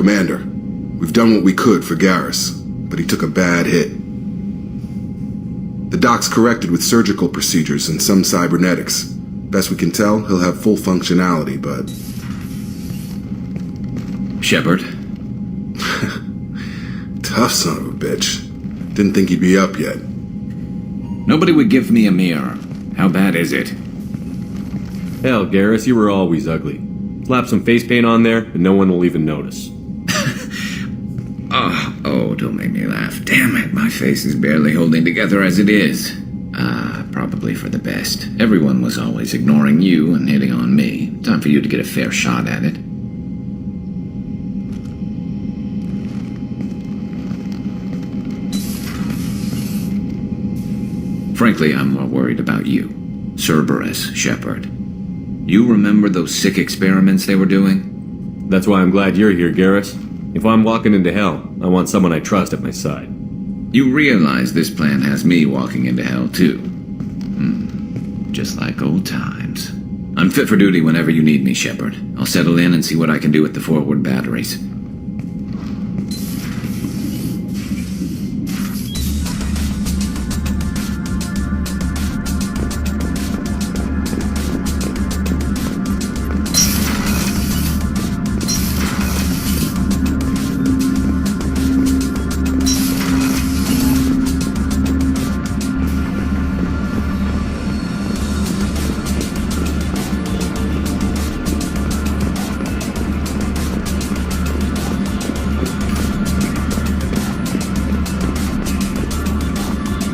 Commander, we've done what we could for Garrus, but he took a bad hit. The doc's corrected with surgical procedures and some cybernetics. Best we can tell, he'll have full functionality, but... Shepard? Tough son of a bitch. Didn't think he'd be up yet. Nobody would give me a mirror. How bad is it? Hell, Garrus, you were always ugly. Slap some face paint on there, and no one will even notice. Oh, don't make me laugh. Damn it, my face is barely holding together as it is. Probably for the best. Everyone was always ignoring you and hitting on me. Time for you to get a fair shot at it. Frankly, I'm more worried about you. Cerberus, Shepard. You remember those sick experiments they were doing? That's why I'm glad you're here, Garrus. If I'm walking into hell, I want someone I trust at my side. You realize this plan has me walking into hell, too. Just like old times. I'm fit for duty whenever you need me, Shepard. I'll settle in and see what I can do with the forward batteries.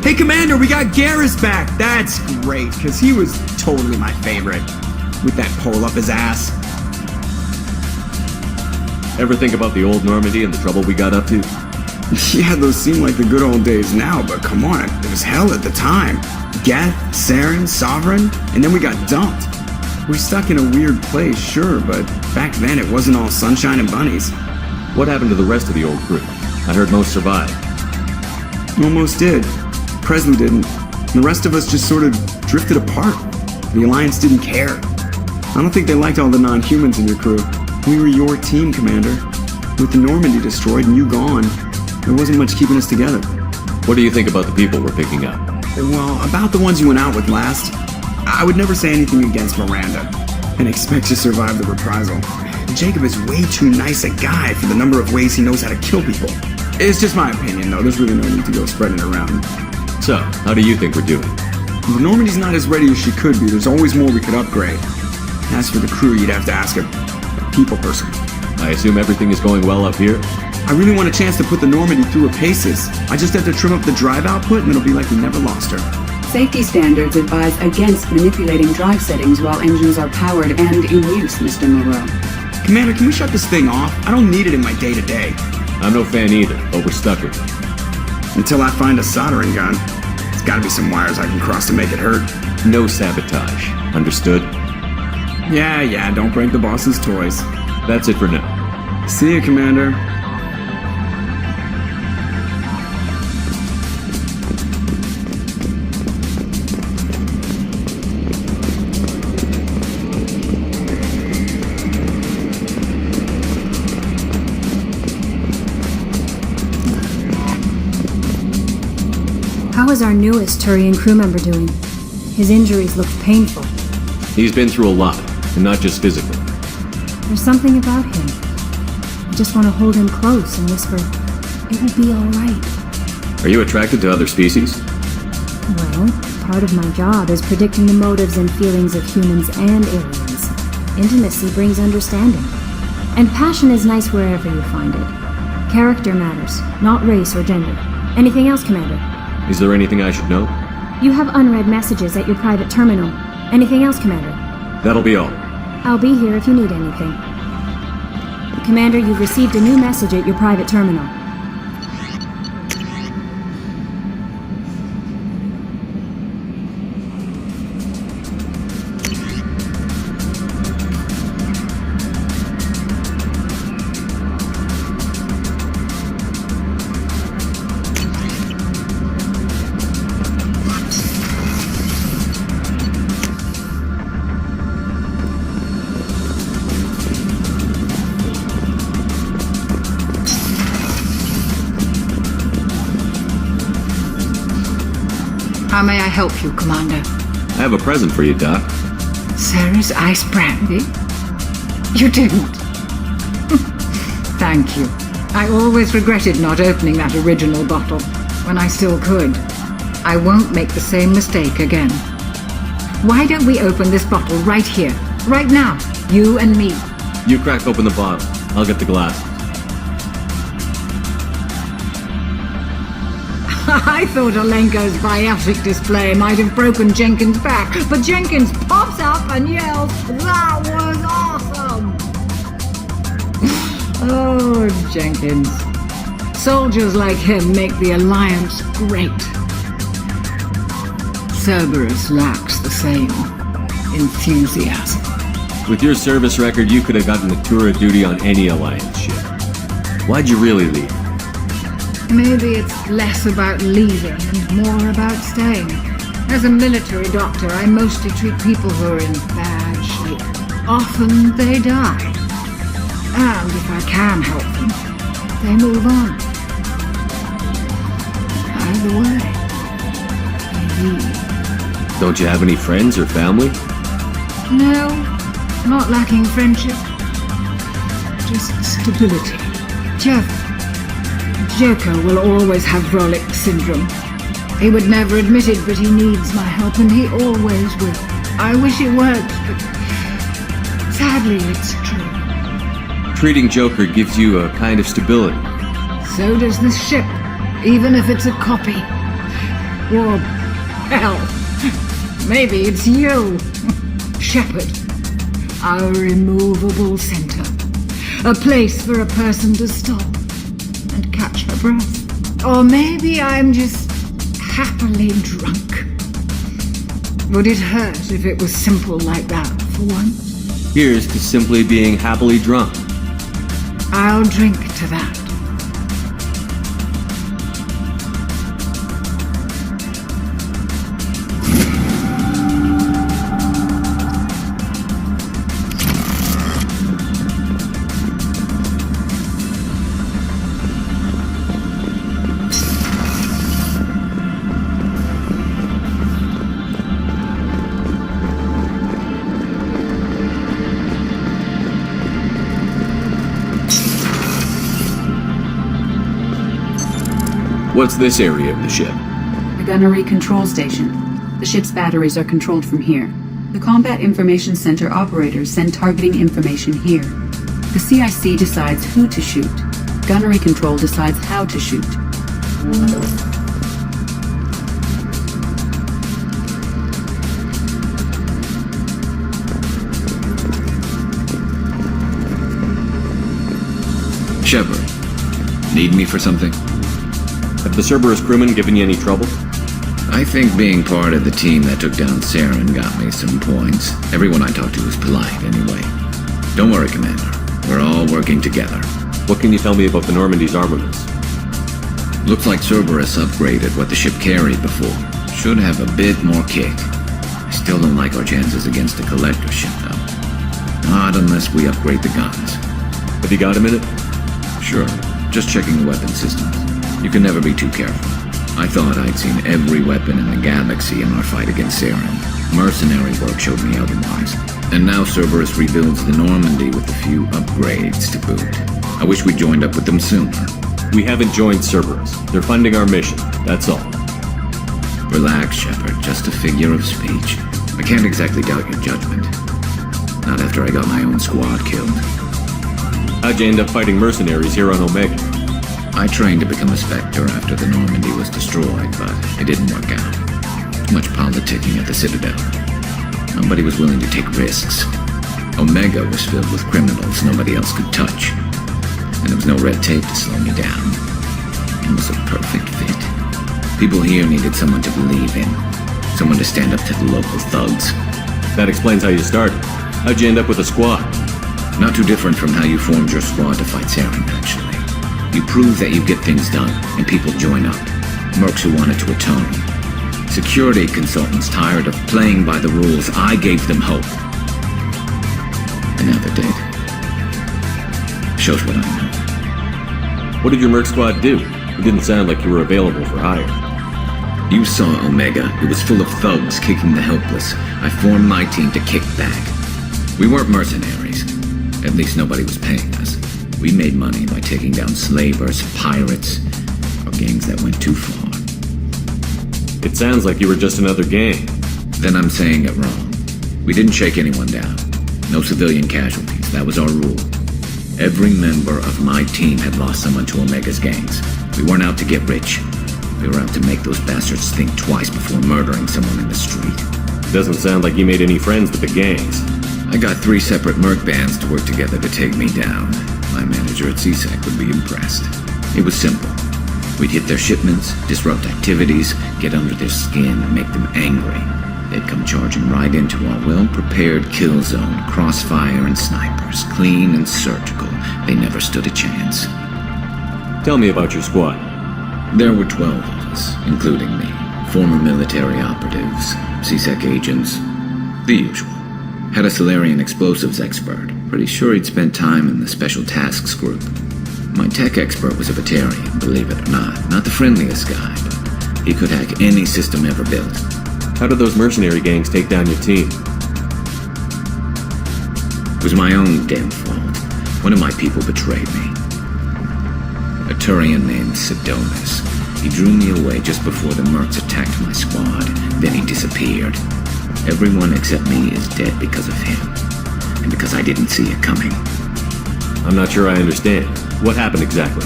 Hey, Commander, we got Garrus back. That's great, because he was totally my favorite. With that pole up his ass. Ever think about the old Normandy and the trouble we got up to? Yeah, those seem like the good old days now, but come on, it was hell at the time. Geth, Saren, Sovereign, and then we got dumped. We're stuck in a weird place, sure, but back then it wasn't all sunshine and bunnies. What happened to the rest of the old crew? I heard most survived. Almost did. Presley didn't. The rest of us just sort of drifted apart. The Alliance didn't care. I don't think they liked all the non-humans in your crew. We were your team, Commander. With the Normandy destroyed and you gone, there wasn't much keeping us together. What do you think about the people we're picking up? Well, about the ones you went out with last, I would never say anything against Miranda and expect to survive the reprisal. Jacob is way too nice a guy for the number of ways he knows how to kill people. It's just my opinion, though. There's really no need to go spreading it around. So, how do you think we're doing? The Normandy's not as ready as she could be. There's always more we could upgrade. As for the crew, you'd have to ask a people person. I assume everything is going well up here? I really want a chance to put the Normandy through her paces. I just have to trim up the drive output and it'll be like we never lost her. Safety standards advise against manipulating drive settings while engines are powered and in use, Mr. Moreau. Commander, can we shut this thing off? I don't need it in my day-to-day. I'm no fan either, but we're stuck with it. Until I find a soldering gun. There's gotta be some wires I can cross to make it hurt. No sabotage. Understood? Yeah, don't break the boss's toys. That's it for now. See you, Commander. How is our newest Turian crew member doing? His injuries look painful. He's been through a lot, and not just physically. There's something about him. I just want to hold him close and whisper, "It will be all right." Are you attracted to other species? Well, part of my job is predicting the motives and feelings of humans and aliens. Intimacy brings understanding. And passion is nice wherever you find it. Character matters, not race or gender. Anything else, Commander? Is there anything I should know? You have unread messages at your private terminal. Anything else, Commander? That'll be all. I'll be here if you need anything. Commander, you've received a new message at your private terminal. How may I help you, Commander? I have a present for you, Doc. Sarah's ice brandy? You didn't. Thank you. I always regretted not opening that original bottle when I still could. I won't make the same mistake again. Why don't we open this bottle right here, right now, you and me? You crack open the bottle. I'll get the glasses. I thought Alenko's biotic display might have broken Jenkins' back, but Jenkins pops up and yells, "That was awesome!" Oh, Jenkins. Soldiers like him make the Alliance great. Cerberus lacks the same enthusiasm. With your service record, you could have gotten a tour of duty on any Alliance ship. Why'd you really leave? Maybe it's less about leaving and more about staying. As a military doctor, I mostly treat people who are in bad shape. Often they die. And if I can help them, they move on. Either way, they leave. Don't you have any friends or family? No, not lacking friendship. Just stability. Joker will always have Vrolic syndrome. He would never admit it, but he needs my help, and he always will. I wish it worked, but sadly it's true. Treating Joker gives you a kind of stability. So does this ship, even if it's a copy. Or, hell, maybe it's you, Shepard. Our immovable center. A place for a person to stop and catch her breath. Or maybe I'm just happily drunk. Would it hurt if it was simple like that for once? Here's to simply being happily drunk. I'll drink to that. What's this area of the ship? The gunnery control station. The ship's batteries are controlled from here. The Combat Information Center operators send targeting information here. The CIC decides who to shoot. Gunnery control decides how to shoot. Shepard, need me for something? Have the Cerberus crewmen given you any trouble? I think being part of the team that took down Saren got me some points. Everyone I talked to was polite, anyway. Don't worry, Commander. We're all working together. What can you tell me about the Normandy's armaments? Looks like Cerberus upgraded what the ship carried before. Should have a bit more kick. I still don't like our chances against the Collector ship, though. Not unless we upgrade the guns. Have you got a minute? Sure. Just checking the weapon systems. You can never be too careful. I thought I'd seen every weapon in the galaxy in our fight against Saren. Mercenary work showed me otherwise. And now Cerberus rebuilds the Normandy with a few upgrades to boot. I wish we'd joined up with them sooner. We haven't joined Cerberus. They're funding our mission, that's all. Relax, Shepard. Just a figure of speech. I can't exactly doubt your judgment. Not after I got my own squad killed. How'd you end up fighting mercenaries here on Omega? I trained to become a Spectre after the Normandy was destroyed, but it didn't work out. Too much politicking at the Citadel. Nobody was willing to take risks. Omega was filled with criminals nobody else could touch. And there was no red tape to slow me down. It was a perfect fit. People here needed someone to believe in. Someone to stand up to the local thugs. That explains how you started. How'd you end up with a squad? Not too different from how you formed your squad to fight Saren, actually. You prove that you get things done, and people join up. Mercs who wanted to atone. Security consultants tired of playing by the rules. I gave them hope. And now they're dead. Shows what I know. What did your merc squad do? It didn't sound like you were available for hire. You saw Omega. It was full of thugs kicking the helpless. I formed my team to kick back. We weren't mercenaries. At least nobody was paying us. We made money by taking down slavers, pirates, or gangs that went too far. It sounds like you were just another gang. Then I'm saying it wrong. We didn't shake anyone down. No civilian casualties. That was our rule. Every member of my team had lost someone to Omega's gangs. We weren't out to get rich. We were out to make those bastards think twice before murdering someone in the street. Doesn't sound like you made any friends with the gangs. I got 3 separate merc bands to work together to take me down. My manager at CSEC would be impressed. It was simple. We'd hit their shipments, disrupt activities, get under their skin, and make them angry. They'd come charging right into our well-prepared kill zone, crossfire and snipers, clean and surgical. They never stood a chance. Tell me about your squad. There were 12 of us, including me. Former military operatives, CSEC agents, the usual. Had a Solarian explosives expert. Pretty sure he'd spent time in the Special Tasks group. My tech expert was a Batarian, believe it or not. Not the friendliest guy, but he could hack any system ever built. How did those mercenary gangs take down your team? It was my own damn fault. One of my people betrayed me. A Turian named Sidonis. He drew me away just before the mercs attacked my squad. Then he disappeared. Everyone except me is dead because of him. And because I didn't see it coming. I'm not sure I understand. What happened exactly?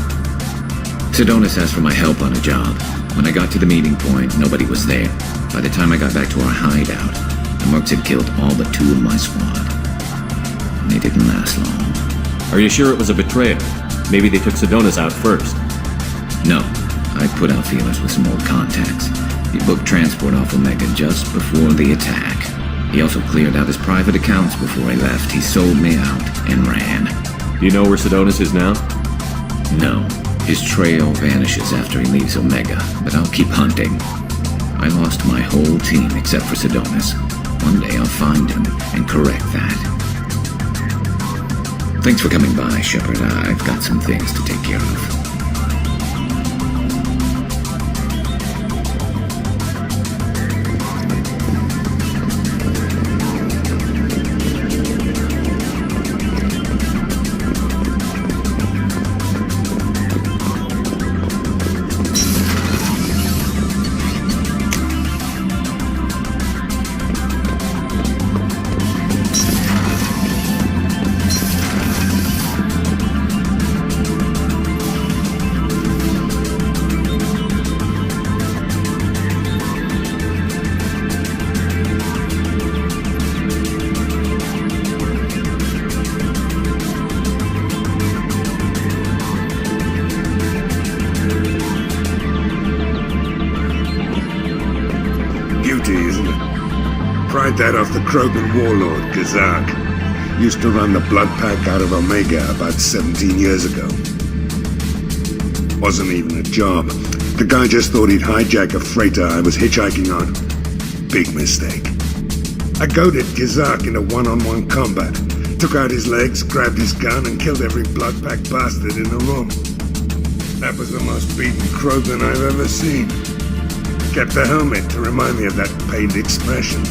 Sidonis asked for my help on a job. When I got to the meeting point, nobody was there. By the time I got back to our hideout, the mercs had killed all but 2 of my squad. And they didn't last long. Are you sure it was a betrayal? Maybe they took Sidonis out first. No. I put out feelers with some old contacts. He booked transport off Omega just before the attack. He also cleared out his private accounts before he left. He sold me out and ran. Do you know where Sidonis is now? No. His trail vanishes after he leaves Omega, but I'll keep hunting. I lost my whole team except for Sidonis. One day I'll find him and correct that. Thanks for coming by, Shepard. I've got some things to take care of. That off the Krogan warlord, Gazak. Used to run the blood pack out of Omega about 17 years ago. Wasn't even a job. The guy just thought he'd hijack a freighter I was hitchhiking on. Big mistake. I goaded Gazak into one-on-one combat. Took out his legs, grabbed his gun, and killed every blood pack bastard in the room. That was the most beaten Krogan I've ever seen. Kept the helmet to remind me of that pained expression.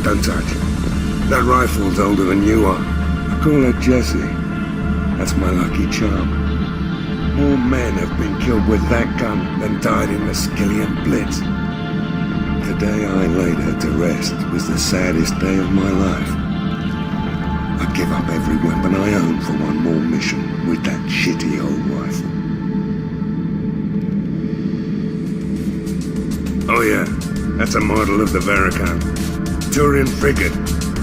Don't touch. That rifle's older than you are. I call her Jessie. That's my lucky charm. More men have been killed with that gun than died in the Skillian Blitz. The day I laid her to rest was the saddest day of my life. I'd give up every weapon I own for one more mission with that shitty old rifle. Oh yeah, that's a model of the Verican. Turian frigate.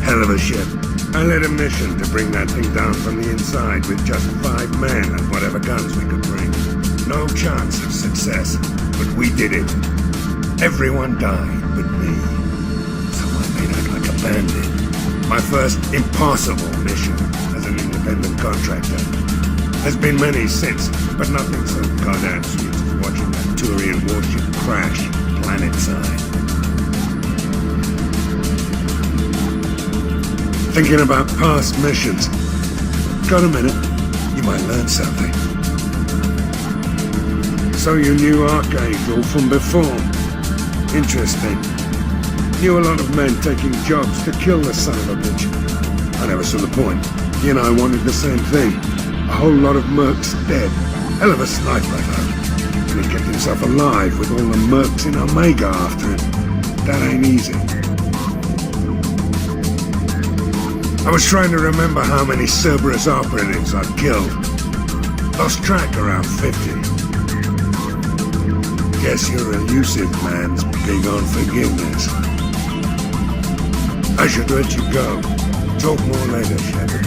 Hell of a ship. I led a mission to bring that thing down from the inside with just 5 men and whatever guns we could bring. No chance of success, but we did it. Everyone died but me. So I made out like a bandit. My first impossible mission as an independent contractor. There's been many since, but nothing so goddamn sweet as watching that Turian warship crash planet side. Thinking about past missions. Got a minute? You might learn something. So you knew Archangel from before? Interesting. Knew a lot of men taking jobs to kill the son of a bitch. I never saw the point. He and I wanted the same thing. A whole lot of mercs dead. Hell of a sniper, though. And he kept himself alive with all the mercs in Omega after him. That ain't easy. I was trying to remember how many Cerberus operatives I'd killed. Lost track around 50. Guess your elusive man's big on forgiveness. I should let you go. Talk more later, Shepard.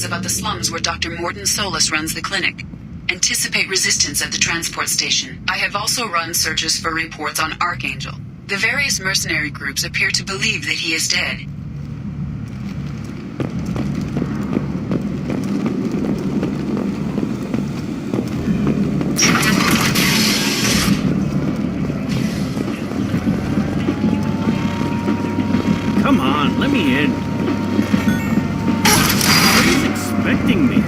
About the slums where Dr. Morden Solus runs the clinic. Anticipate resistance at the transport station. I have also run searches for reports on Archangel. The various mercenary groups appear to believe that he is dead. Come on, let me in. Expecting me.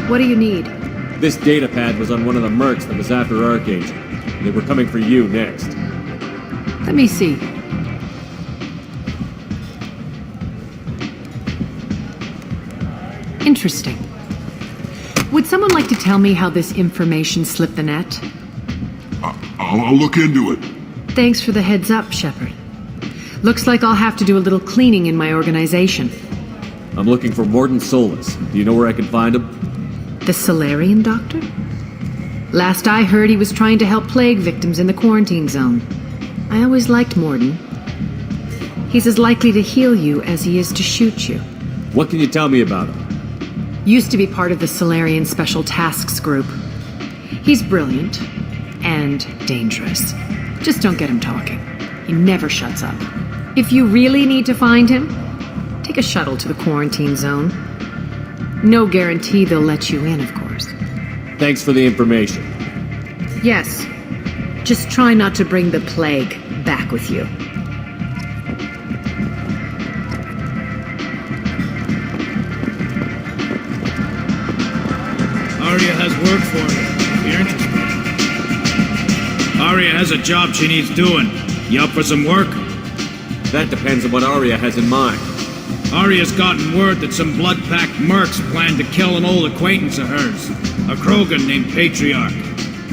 What do you need? This data pad was on one of the mercs that was after Archangel. They were coming for you next. Let me see. Interesting. Would someone like to tell me how this information slipped the net? I'll look into it. Thanks for the heads up, Shepard. Looks like I'll have to do a little cleaning in my organization. I'm looking for Morden Solus. Do you know where I can find him? The Solarian doctor? Last I heard, he was trying to help plague victims in the quarantine zone. I always liked Morden. He's as likely to heal you as he is to shoot you. What can you tell me about him? Used to be part of the Solarian Special Tasks Group. He's brilliant and dangerous. Just don't get him talking. He never shuts up. If you really need to find him, take a shuttle to the quarantine zone. No guarantee they'll let you in, of course. Thanks for the information. Yes. Just try not to bring the plague back with you. Aria has work for you, if you're interested. Aria has a job she needs doing. You up for some work? That depends on what Aria has in mind. Aria's gotten word that some blood-packed mercs plan to kill an old acquaintance of hers, a Krogan named Patriarch.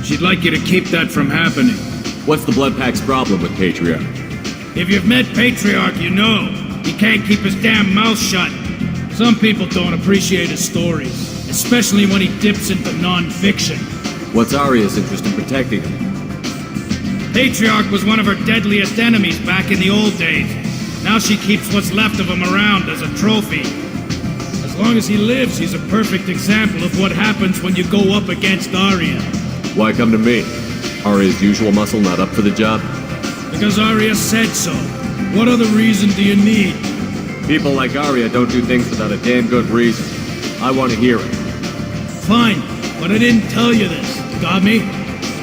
She'd like you to keep that from happening. What's the Bloodpack's problem with Patriarch? If you've met Patriarch, you know. He can't keep his damn mouth shut. Some people don't appreciate his stories, especially when he dips into non-fiction. What's Aria's interest in protecting him? Patriarch was one of her deadliest enemies back in the old days. Now she keeps what's left of him around as a trophy. As long as he lives, he's a perfect example of what happens when you go up against Aria. Why come to me? Aria's usual muscle not up for the job? Because Aria said so. What other reason do you need? People like Aria don't do things without a damn good reason. I want to hear it. Fine, but I didn't tell you this. Got me?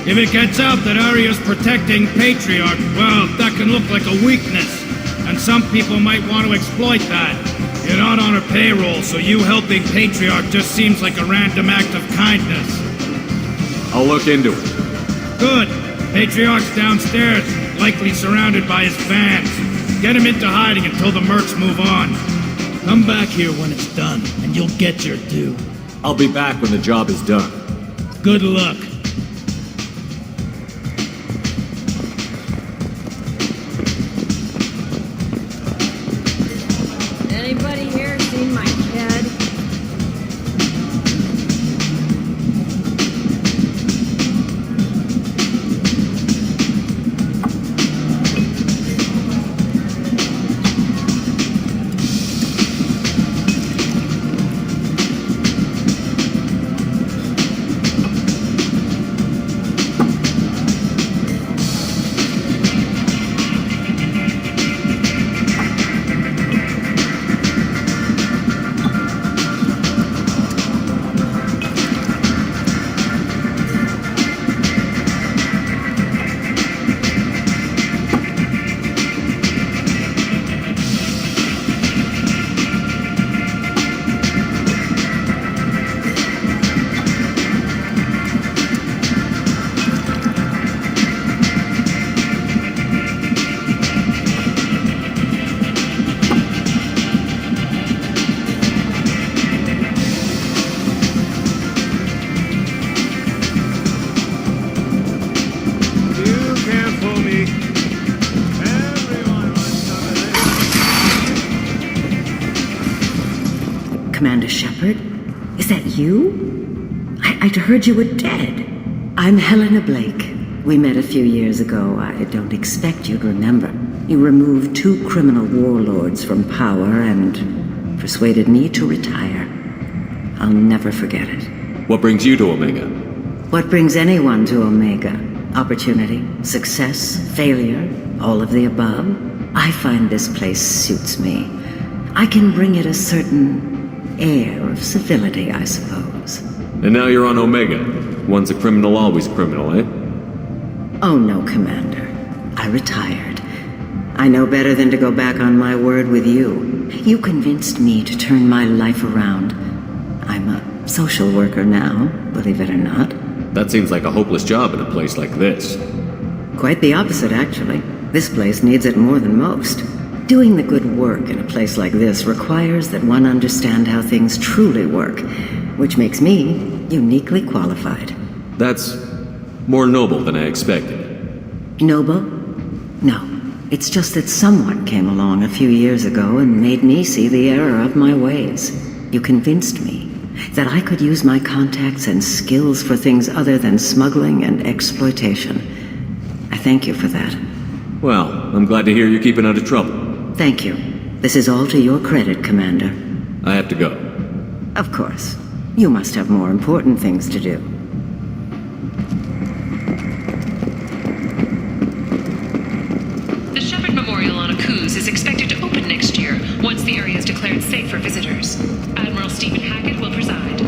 If it gets out that Aria's protecting Patriarch, well, that can look like a weakness. And some people might want to exploit that. You're not on her payroll, so you helping Patriarch just seems like a random act of kindness. I'll look into it. Good. Patriarch's downstairs, likely surrounded by his fans. Get him into hiding until the mercs move on. Come back here when it's done, and you'll get your due. I'll be back when the job is done. Good luck. Anybody here seen my kid? Commander Shepard? Is that you? I'd heard you were dead. I'm Helena Blake. We met a few years ago. I don't expect you'd remember. You removed 2 criminal warlords from power and persuaded me to retire. I'll never forget it. What brings you to Omega? What brings anyone to Omega? Opportunity, success, failure, all of the above. I find this place suits me. I can bring it a certain air of civility, I suppose. And now you're on Omega. Once a criminal, always a criminal, eh? Oh no, Commander. I retired. I know better than to go back on my word with you. You convinced me to turn my life around. I'm a social worker now, believe it or not. That seems like a hopeless job in a place like this. Quite the opposite, actually. This place needs it more than most. Doing the good work in a place like this requires that one understand how things truly work, which makes me uniquely qualified. That's more noble than I expected. Noble? No, It's just that someone came along a few years ago and made me see the error of my ways. You convinced me that I could use my contacts and skills for things other than smuggling and exploitation. I thank you for that. Well, I'm glad to hear you're keeping out of trouble. Thank you. This is all to your credit, Commander. I have to go. Of course. You must have more important things to do. The Shepard Memorial on Akuz is expected to open next year, once the area is declared safe for visitors. Admiral Stephen Hackett will preside.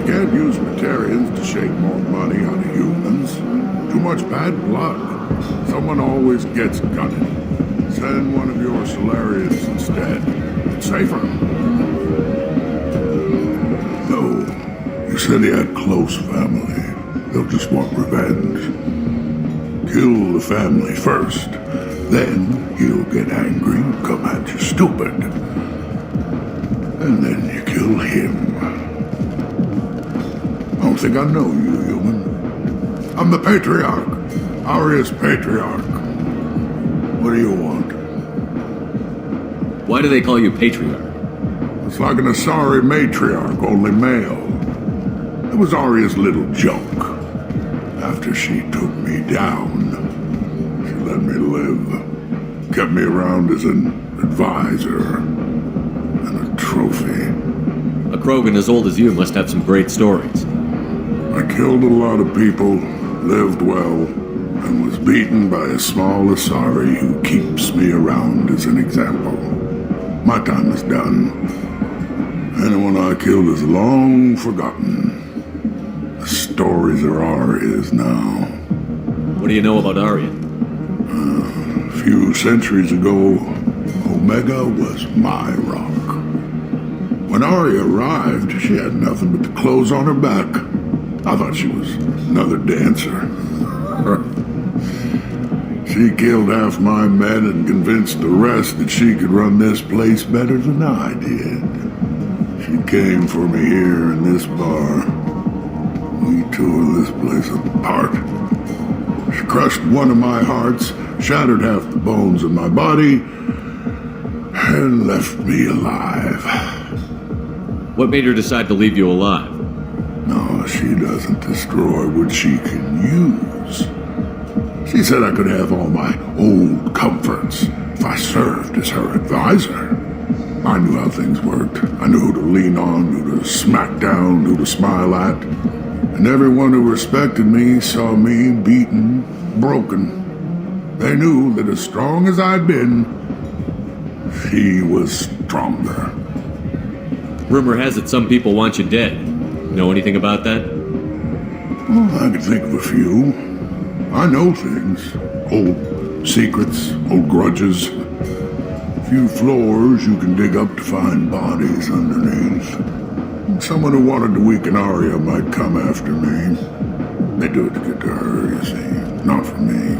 Can't use Materians to shake more money out of humans. Too much bad blood. Someone always gets gutted. Send one of your Solarians instead. It's safer. No. You said he had close family. They'll just want revenge. Kill the family first. Then he'll get angry and come at you stupid. And then you kill him. I don't think I know you, human. I'm the Patriarch. Aria's Patriarch. What do you want? Why do they call you Patriarch? It's like an Asari matriarch, only male. It was Aria's little joke. After she took me down, she let me live. Kept me around as an advisor and a trophy. A Krogan as old as you must have some great stories. I killed a lot of people, lived well, and was beaten by a small Asari who keeps me around as an example. My time is done. Anyone I killed is long forgotten. The stories are Aria's now. What do you know about Aria? A few centuries ago, Omega was my rock. When Aria arrived, she had nothing but the clothes on her back. I thought she was another dancer. She killed half my men and convinced the rest that she could run this place better than I did. She came for me here in this bar. We tore this place apart. She crushed one of my hearts, shattered half the bones in my body, and left me alive. What made her decide to leave you alive? No, she doesn't destroy what she can use. She said I could have all my old comforts if I served as her advisor. I knew how things worked. I knew who to lean on, who to smack down, who to smile at. And everyone who respected me saw me beaten, broken. They knew that as strong as I'd been, she was stronger. Rumor has it some people want you dead. Know anything about that? Well, I can think of a few. I know things. Old secrets, old grudges. A few floors you can dig up to find bodies underneath. Someone who wanted to weaken Aria might come after me. They do it to get to her, you see. Not for me.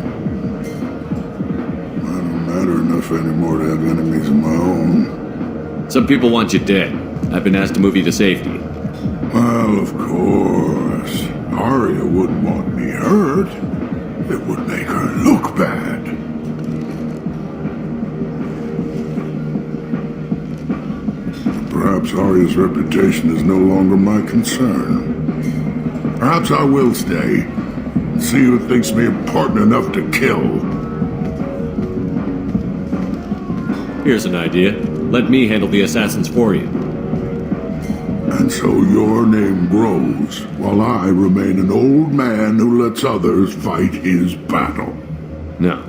I don't matter enough anymore to have enemies of my own. Some people want you dead. I've been asked to move you to safety. Well, of course. Aria wouldn't want me hurt. It would make her look bad. Perhaps Aria's reputation is no longer my concern. Perhaps I will stay and see who thinks me important enough to kill. Here's an idea. Let me handle the assassins for you. And so your name grows, while I remain an old man who lets others fight his battle. No.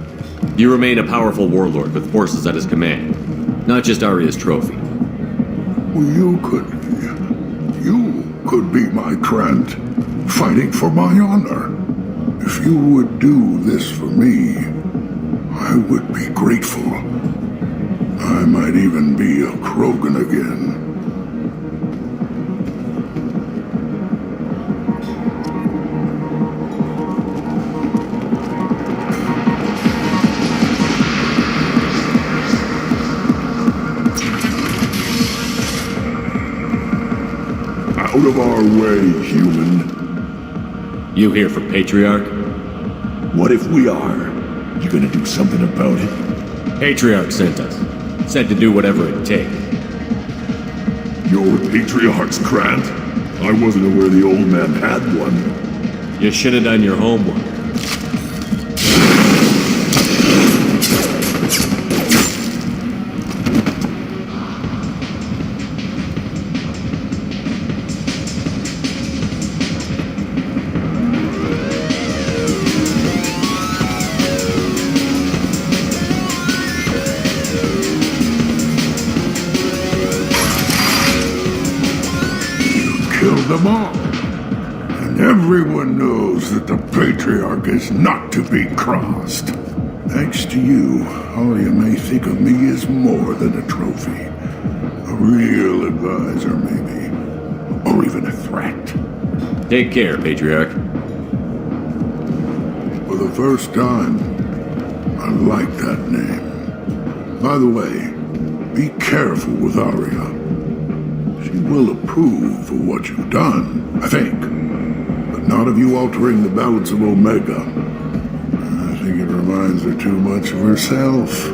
You remain a powerful warlord with forces at his command. Not just Aria's trophy. Well, you could be my Trent, fighting for my honor. If you would do this for me, I would be grateful. I might even be a Krogan again. Out of our way, human. You here for Patriarch? What if we are? You gonna do something about it? Patriarch sent us. Said to do whatever it takes. Your Patriarch's Grant? I wasn't aware the old man had one. You should have done your homework. Them all. And everyone knows that the Patriarch is not to be crossed. Thanks to you, Aria may think of me as more than a trophy. A real advisor, maybe. Or even a threat. Take care, Patriarch. For the first time, I like that name. By the way, be careful with Aria. She will approve of what you've done, I think. But not of you altering the balance of Omega. I think it reminds her too much of herself.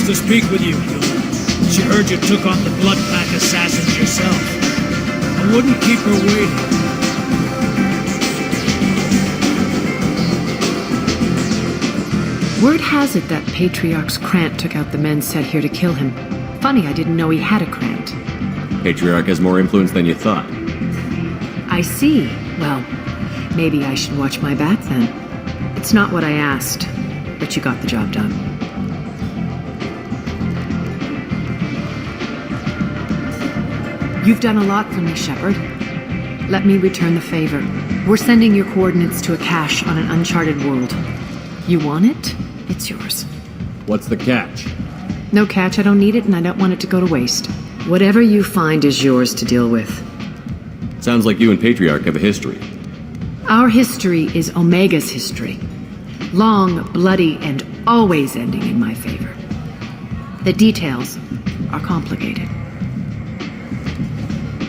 To speak with you. She heard you took on the Blood Pack assassins yourself. I wouldn't keep her waiting. Word has it that Patriarch's Krant took out the men sent here to kill him. Funny, I didn't know he had a Krant. Patriarch has more influence than you thought. I see. Well, maybe I should watch my back then. It's not what I asked, but you got the job done. You've done a lot for me, Shepard. Let me return the favor. We're sending your coordinates to a cache on an uncharted world. You want it? It's yours. What's the catch? No catch, I don't need it, and I don't want it to go to waste. Whatever you find is yours to deal with. Sounds like you and Patriarch have a history. Our history is Omega's history. Long, bloody, and always ending in my favor. The details are complicated.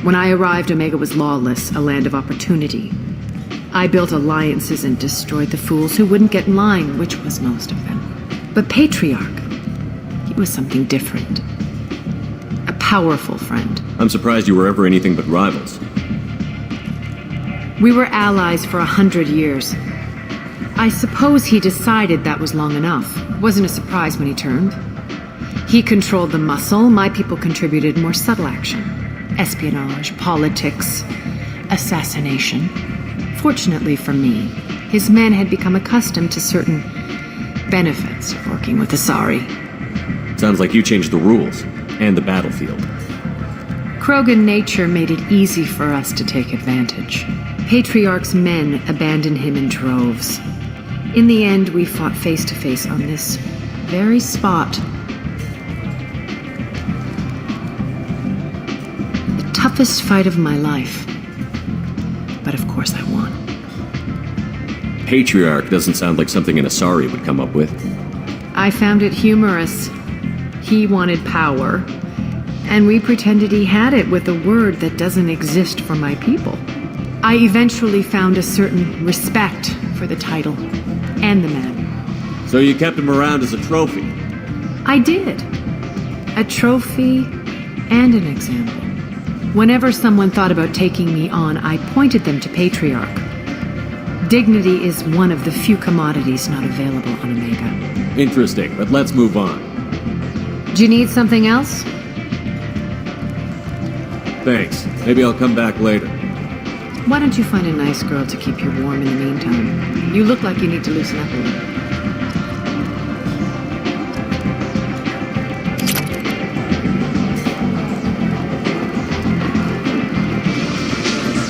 When I arrived, Omega was lawless, a land of opportunity. I built alliances and destroyed the fools who wouldn't get in line, which was most of them. But Patriarch, he was something different. A powerful friend. I'm surprised you were ever anything but rivals. We were allies for 100 years. I suppose he decided that was long enough. Wasn't a surprise when he turned. He controlled the muscle, my people contributed more subtle action. Espionage, politics, assassination. Fortunately for me, his men had become accustomed to certain benefits of working with Asari. Sounds like you changed the rules. and the battlefield. Krogan nature made it easy for us to take advantage. Patriarch's men abandoned him in droves. In the end, we fought face to face on this very spot. The toughest fight of my life. But of course I won. Patriarch doesn't sound like something an Asari would come up with. I found it humorous. He wanted power, and we pretended he had it with a word that doesn't exist for my people. I eventually found a certain respect for the title and the man. So you kept him around as a trophy? I did. A trophy and an example. Whenever someone thought about taking me on, I pointed them to Patriarch. Dignity is one of the few commodities not available on Omega. Interesting, but let's move on. Do you need something else? Thanks. Maybe I'll come back later. Why don't you find a nice girl to keep you warm in the meantime? You look like you need to loosen up a little.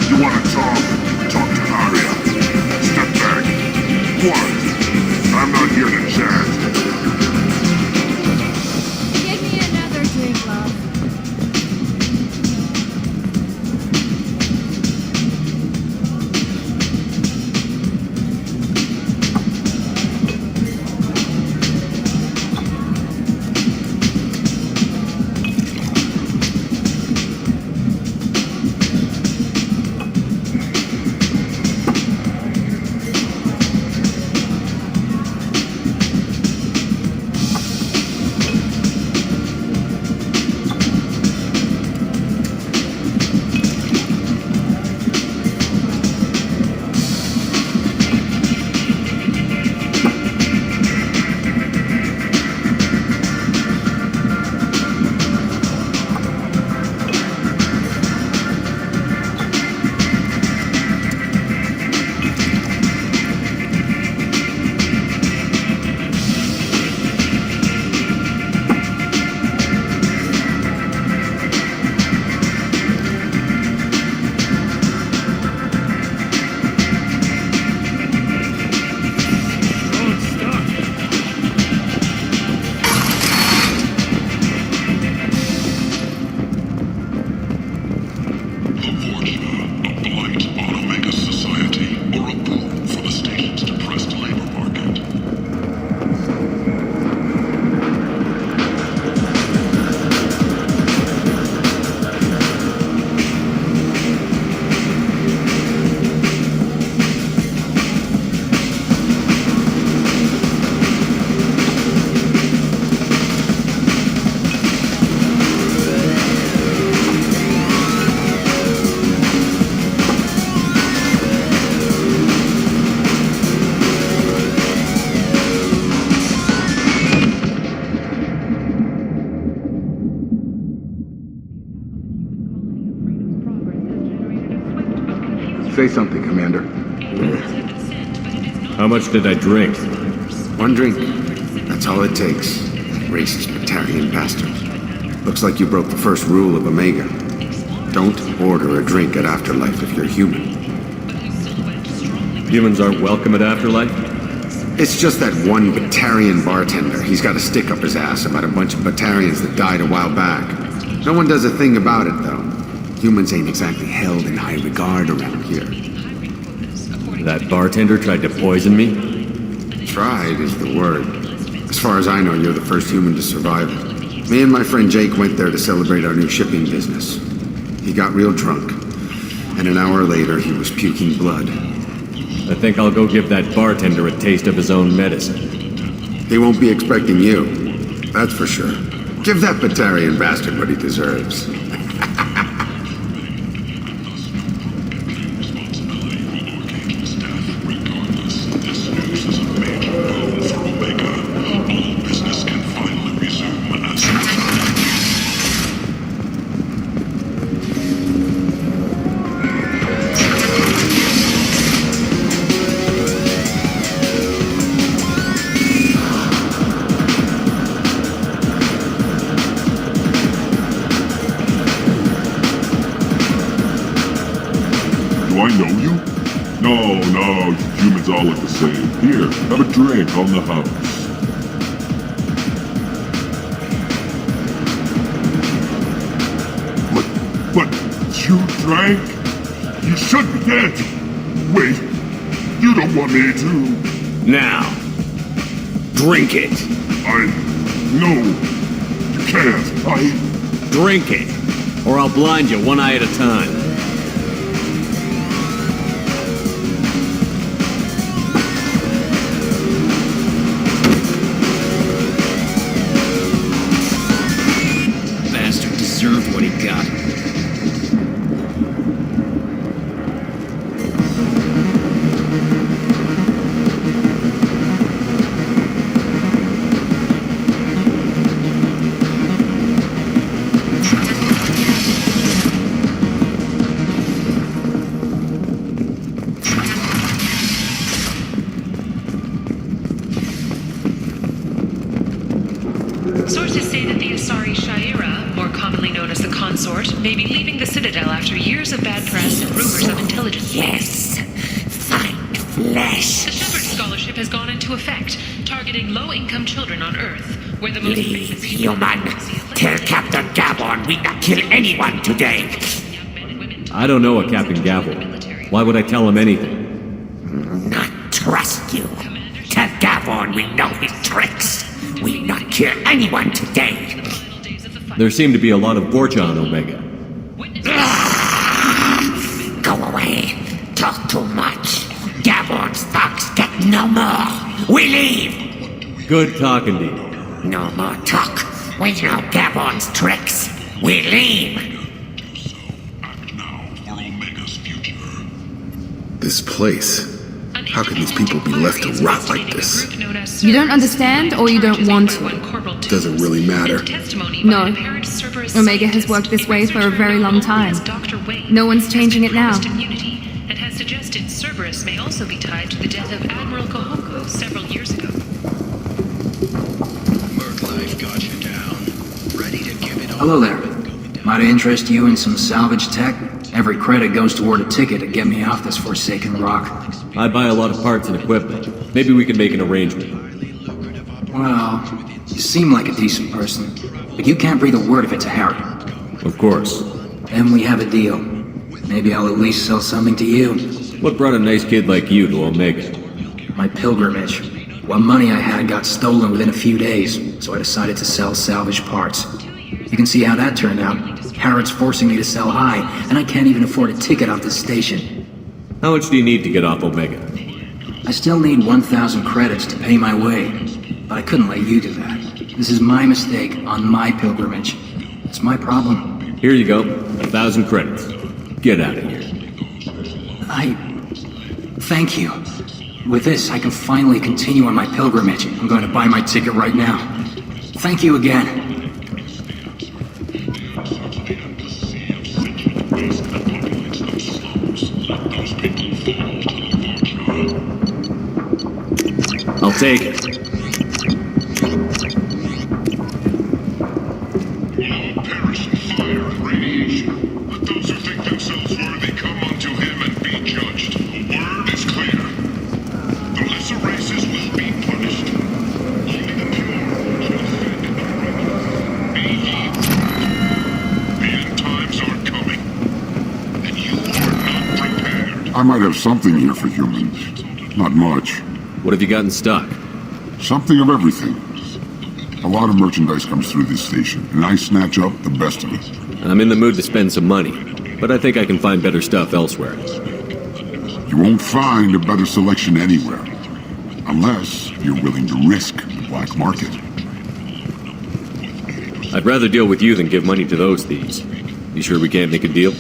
You want to talk? Talk to Aria. Step back. What? I'm not here to chat. Give me another drink, love. Say something, Commander. How much did I drink? One drink. That's all it takes. Racist Batarian bastard. Looks like you broke the first rule of Omega. Don't order a drink at Afterlife if you're human. Humans aren't welcome at Afterlife? It's just that one Batarian bartender. He's got a stick up his ass about a bunch of Batarians that died a while back. No one does a thing about it, though. Humans ain't exactly held in high regard around here. That bartender tried to poison me? Tried is the word. As far as I know, you're the first human to survive it. Me and my friend Jake went there to celebrate our new shipping business. He got real drunk, and an hour later he was puking blood. I think I'll go give that bartender a taste of his own medicine. He won't be expecting you, that's for sure. Give that Batarian bastard what he deserves. I know you? No, humans all look the same. Here, have a drink on the house. But you drank? You should be dead. Wait, you don't want me to. Now, drink it. No, you can't. Drink it, or I'll blind you one eye at a time. Bastard deserved what he got. Sources say that the Aria T'loak, more commonly known as the Consort, may be leaving the Citadel after years of bad press and rumors of intelligence. Yes, find flesh. The Shepard Scholarship has gone into effect, targeting low-income children on Earth, where the most Leave, human. Tell Captain Gavon we not kill anyone today. I don't know a Captain Gavel. Why would I tell him anything? Not trust you. Tell Gavon we know his tricks. We not kill anyone today. There seem to be a lot of Borgia on Omega. Go away. Talk too much. Gavon's thugs get no more. We leave. Good talking to you. No more talk. We know Gavon's tricks. We leave. This place. How can these people be left to rot like this? You don't understand, or you don't want to? Doesn't really matter. No. Omega has worked this way for a very long time. No one's changing it now. And has suggested Cerberus may also be tied to the death of Admiral Kohoko several years ago. Life got you down. Ready to give it all. Hello there. Might I interest you in some salvage tech? Every credit goes toward a ticket to get me off this forsaken rock. I buy a lot of parts and equipment. Maybe we can make an arrangement. Well, you seem like a decent person, but you can't breathe a word of it to Harry. Of course. Then we have a deal. Maybe I'll at least sell something to you. What brought a nice kid like you to Omega? My pilgrimage. What money I had got stolen within a few days, so I decided to sell salvage parts. You can see how that turned out. Harrod's forcing me to sell high, and I can't even afford a ticket off this station. How much do you need to get off Omega? I still need 1,000 credits to pay my way, but I couldn't let you do that. This is my mistake on my pilgrimage. It's my problem. Here you go. 1,000 credits. Get out of here. Thank you. With this, I can finally continue on my pilgrimage. I'm going to buy my ticket right now. Thank you again. I'll take it. Perish in fire and radiation. Let those who think themselves worthy come unto him and be judged. The word is clear. The lesser races will be punished. Only the pure shall stand in the righteous. Be ye the end times are coming, and you are not prepared. I might have something here for humans. Not much. What have you got in stock? Something of everything. A lot of merchandise comes through this station, and I snatch up the best of it. I'm in the mood to spend some money, but I think I can find better stuff elsewhere. You won't find a better selection anywhere. Unless you're willing to risk the black market. I'd rather deal with you than give money to those thieves. You sure we can't make a deal?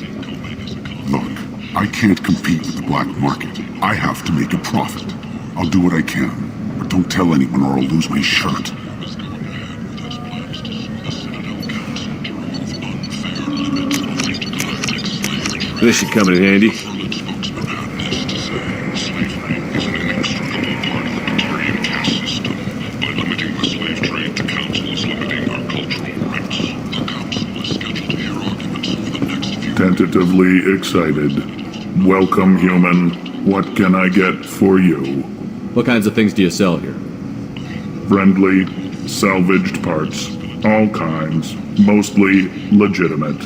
Look, I can't compete with the black market. I have to make a profit. I'll do what I can. But don't tell anyone or I'll lose my shirt. This should come in handy. Tentatively excited. Welcome, human. What can I get for you? What kinds of things do you sell here? Friendly, salvaged parts. All kinds. Mostly legitimate.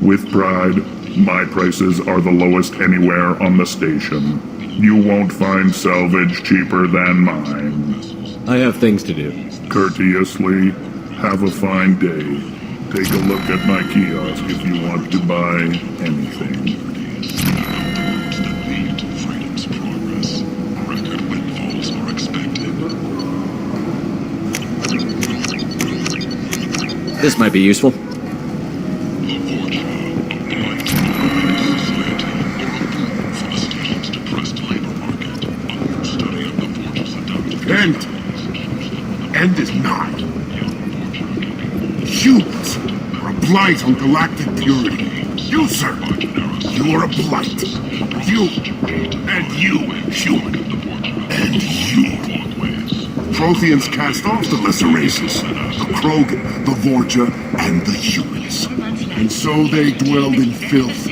With pride, my prices are the lowest anywhere on the station. You won't find salvage cheaper than mine. I have things to do. Courteously, have a fine day. Take a look at my kiosk if you want to buy anything. This might be useful. End is nigh. Humans are a blight on galactic purity. You, sir, you are a blight. You, and you, human, and you. Protheans cast off the lesser races, the Krogan, the Vorja, and the humans. And so they dwelled in filth,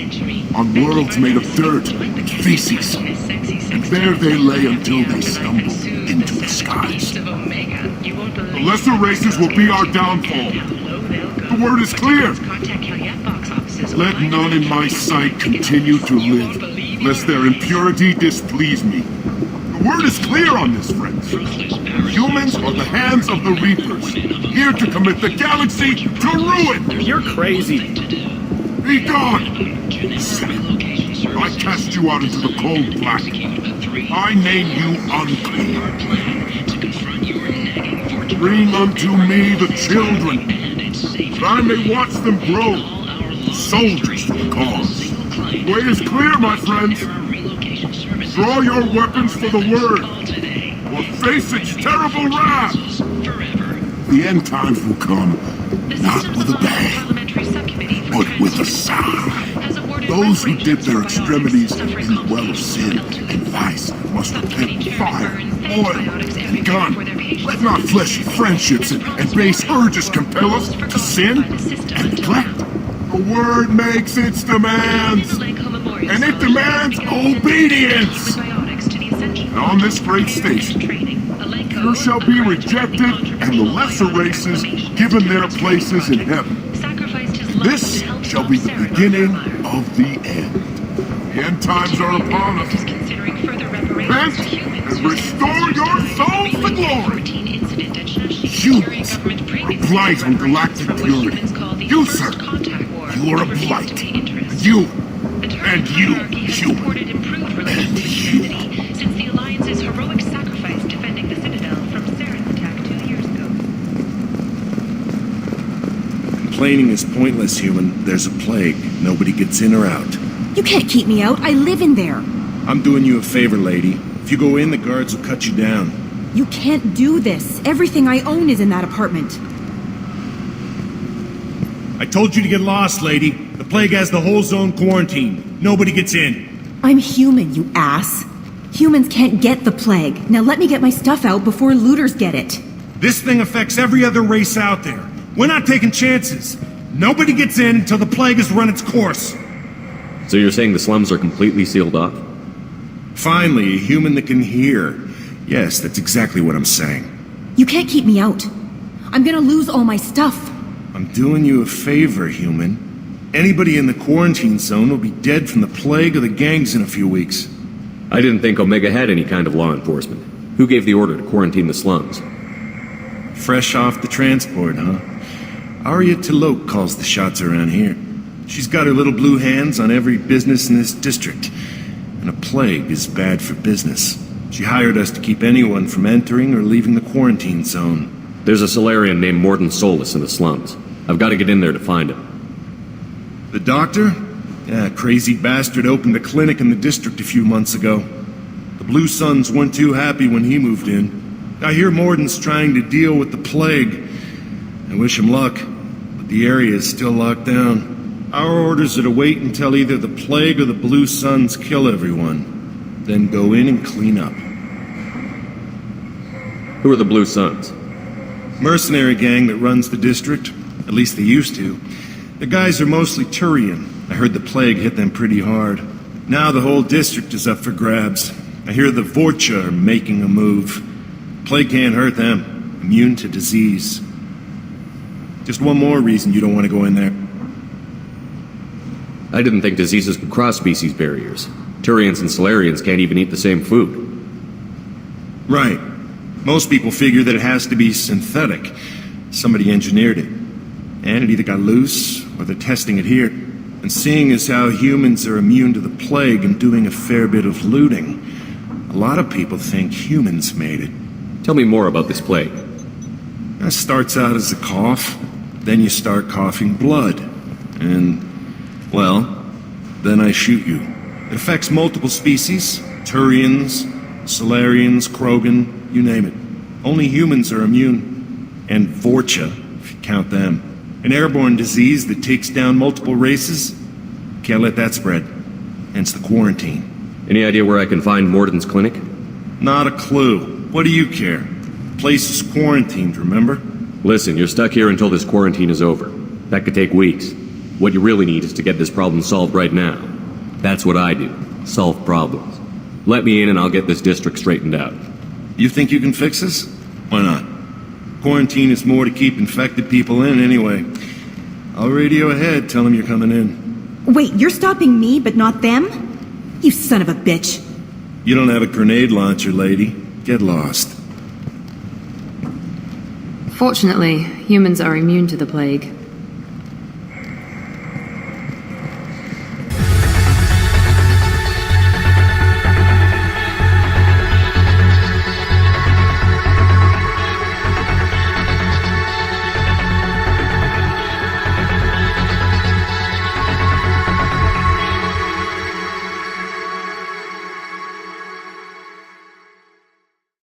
on worlds made of dirt and feces. And there they lay until they stumbled into the skies. The lesser races will be our downfall. The word is clear. Let none in my sight continue to live, lest their impurity displease me. The word is clear on this, friends. Humans are the hands of the Reapers, here to commit the galaxy to ruin! You're crazy. Be gone! I cast you out into the cold black. I name you unclean. Bring unto me the children, that I may watch them grow, soldiers for the cause. The way is clear, my friends. Draw your weapons for the word, or face its terrible wrath. The end times will come, not with a bang, but with a sigh. Those who dip their extremities in the well of sin and vice must repent with fire, oil, and gun. Let not fleshy friendships and base urges compel us to sin and neglect. The word makes its demands, and it demands obedience. And on this great station, you shall be rejected, and the lesser races given their places in heaven. This shall be the beginning of the end. The end times are upon us. Repent and restore your souls to glory. Humans are a blight on galactic purity. You, sir, you are a blight. You, and you, human, and you. Since the Alliance's heroic sacrifice defending the Citadel from Saren's attack 2 years ago. Complaining is pointless, human. There's a plague. Nobody gets in or out. You can't keep me out. I live in there. I'm doing you a favor, lady. If you go in, the guards will cut you down. You can't do this. Everything I own is in that apartment. I told you to get lost, lady. The plague has the whole zone quarantined. Nobody gets in. I'm human, you ass. Humans can't get the plague. Now let me get my stuff out before looters get it. This thing affects every other race out there. We're not taking chances. Nobody gets in until the plague has run its course. So you're saying the slums are completely sealed off? Finally, a human that can hear. Yes, that's exactly what I'm saying. You can't keep me out. I'm gonna lose all my stuff. I'm doing you a favor, human. Anybody in the quarantine zone will be dead from the plague or the gangs in a few weeks. I didn't think Omega had any kind of law enforcement. Who gave the order to quarantine the slums? Fresh off the transport, huh? Aria T'loak calls the shots around here. She's got her little blue hands on every business in this district. And a plague is bad for business. She hired us to keep anyone from entering or leaving the quarantine zone. There's a Solarian named Morden Solus in the slums. I've got to get in there to find him. The doctor? Yeah, crazy bastard opened a clinic in the district a few months ago. The Blue Suns weren't too happy when he moved in. I hear Morden's trying to deal with the plague. I wish him luck, but the area is still locked down. Our orders are to wait until either the plague or the Blue Suns kill everyone. Then go in and clean up. Who are the Blue Suns? Mercenary gang that runs the district. At least they used to. The guys are mostly Turian. I heard the plague hit them pretty hard. Now the whole district is up for grabs. I hear the Vorcha are making a move. Plague can't hurt them. Immune to disease. Just one more reason you don't want to go in there. I didn't think diseases could cross species barriers. Turians and Solarians can't even eat the same food. Right. Most people figure that it has to be synthetic. Somebody engineered it. And it either got loose, or they're testing it here. And seeing as how humans are immune to the plague and doing a fair bit of looting, a lot of people think humans made it. Tell me more about this plague. It starts out as a cough, then you start coughing blood. And, well, then I shoot you. It affects multiple species. Turians, Solarians, Krogan, you name it. Only humans are immune. And Vorcha, if you count them. An airborne disease that takes down multiple races. Can't let that spread. Hence the quarantine. Any idea where I can find Morden's clinic? Not a clue. What do you care? Place is quarantined, remember? Listen, you're stuck here until this quarantine is over. That could take weeks. What you really need is to get this problem solved right now. That's what I do. Solve problems. Let me in and I'll get this district straightened out. You think you can fix this? Why not? Quarantine is more to keep infected people in anyway. I'll radio ahead, tell them you're coming in. Wait, you're stopping me, but not them? You son of a bitch. You don't have a grenade launcher, lady. Get lost. Fortunately, humans are immune to the plague.